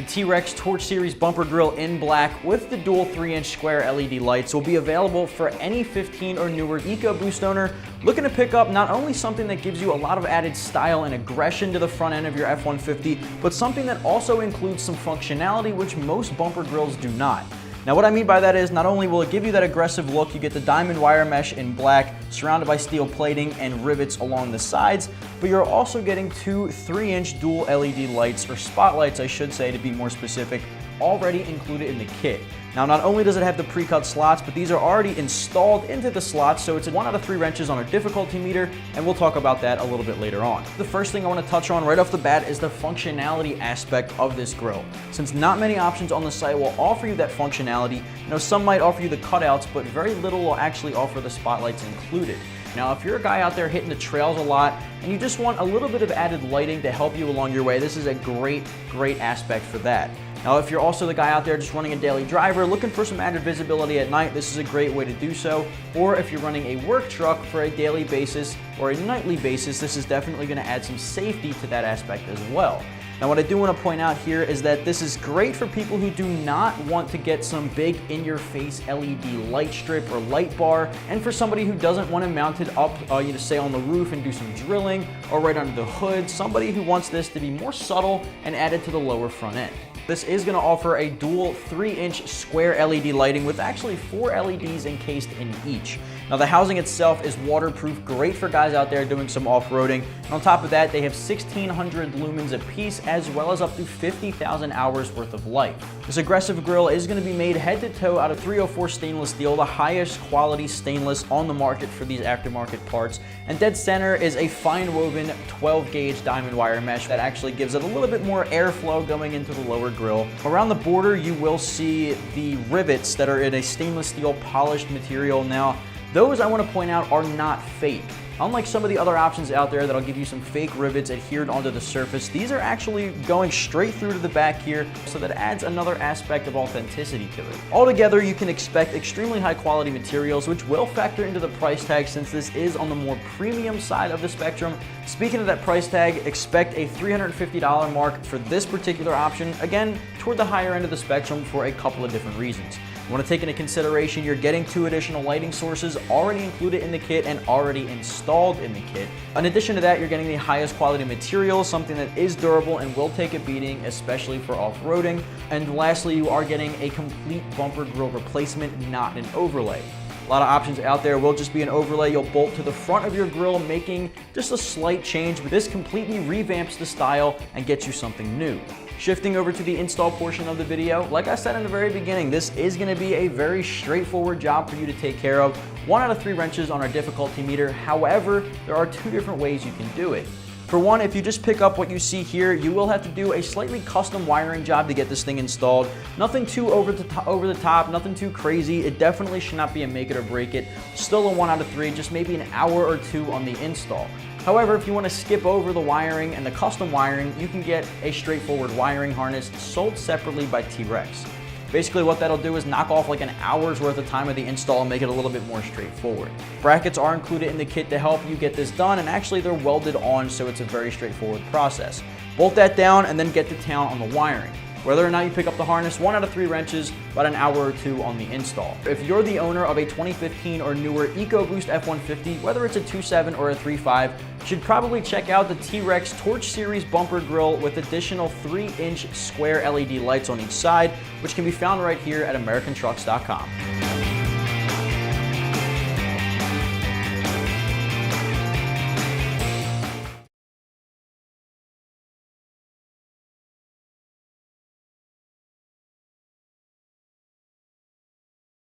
T-Rex Torch Series Bumper Grille in black with the dual 3-inch square LED lights will be available for any 15 or newer EcoBoost owner looking to pick up not only something that gives you a lot of added style and aggression to the front end of your F150, but something that also includes some functionality which most bumper grilles do not. Now what I mean by that is not only will it give you that aggressive look, you get the diamond wire mesh in black surrounded by steel plating and rivets along the sides, but you're also getting two 3-inch dual LED lights, or spotlights I should say to be more specific, already included in the kit. Now not only does it have the pre-cut slots, but these are already installed into the slots, so it's 1 out of 3 wrenches on our difficulty meter, and we'll talk about that a little bit later on. The first thing I want to touch on right off the bat is the functionality aspect of this grill. Since not many options on the site will offer you that functionality, some might offer you the cutouts, but very little will actually offer the spotlights included. Now, if you're a guy out there hitting the trails a lot and you just want a little bit of added lighting to help you along your way, this is a great aspect for that. Now, if you're also the guy out there just running a daily driver, looking for some added visibility at night, this is a great way to do so. Or if you're running a work truck for a daily basis or a nightly basis, this is definitely going to add some safety to that aspect as well. Now what I do want to point out here is that this is great for people who do not want to get some big in-your-face LED light strip or light bar, and for somebody who doesn't want to mount it up, say on the roof and do some drilling, or right under the hood, somebody who wants this to be more subtle and added to the lower front end. This is going to offer a dual 3-inch square LED lighting with actually 4 LEDs encased in each. Now the housing itself is waterproof, great for guys out there doing some off-roading. And on top of that, they have 1,600 lumens a piece, as well as up to 50,000 hours worth of life. This aggressive grill is going to be made head to toe out of 304 stainless steel, the highest quality stainless on the market for these aftermarket parts. And dead center is a fine woven 12 gauge diamond wire mesh that actually gives it a little bit more airflow going into the lower grill. Around the border, you will see the rivets that are in a stainless steel polished material. Now, those I want to point out are not fake. Unlike some of the other options out there that'll give you some fake rivets adhered onto the surface, these are actually going straight through to the back here, so that adds another aspect of authenticity to it. Altogether, you can expect extremely high quality materials, which will factor into the price tag since this is on the more premium side of the spectrum. Speaking of that price tag, expect a $350 mark for this particular option, again, toward the higher end of the spectrum for a couple of different reasons. You want to take into consideration you're getting 2 additional lighting sources already included in the kit and already installed in the kit. In addition to that, you're getting the highest quality materials, something that is durable and will take a beating, especially for off-roading. And lastly, you are getting a complete bumper grille replacement, not an overlay. A lot of options out there will just be an overlay you'll bolt to the front of your grill, making just a slight change, but this completely revamps the style and gets you something new. Shifting over to the install portion of the video, like I said in the very beginning, this is going to be a very straightforward job for you to take care of. 1 out of 3 wrenches on our difficulty meter. However, there are 2 different ways you can do it. For one, if you just pick up what you see here, you will have to do a slightly custom wiring job to get this thing installed. Nothing too over the top, nothing too crazy. It definitely should not be a make it or break it. Still a 1 out of 3, just maybe an hour or 2 on the install. However, if you want to skip over the wiring and the custom wiring, you can get a straightforward wiring harness sold separately by T-Rex. Basically what that'll do is knock off like an hour's worth of time of the install and make it a little bit more straightforward. Brackets are included in the kit to help you get this done, and actually they're welded on, so it's a very straightforward process. Bolt that down and then get to town on the wiring. Whether or not you pick up the harness, 1 out of 3 wrenches, about an hour or 2 on the install. If you're the owner of a 2015 or newer EcoBoost F150, whether it's a 2.7 or a 3.5, you should probably check out the T-Rex Torch Series Bumper Grille with additional 3-inch square LED lights on each side, which can be found right here at AmericanTrucks.com.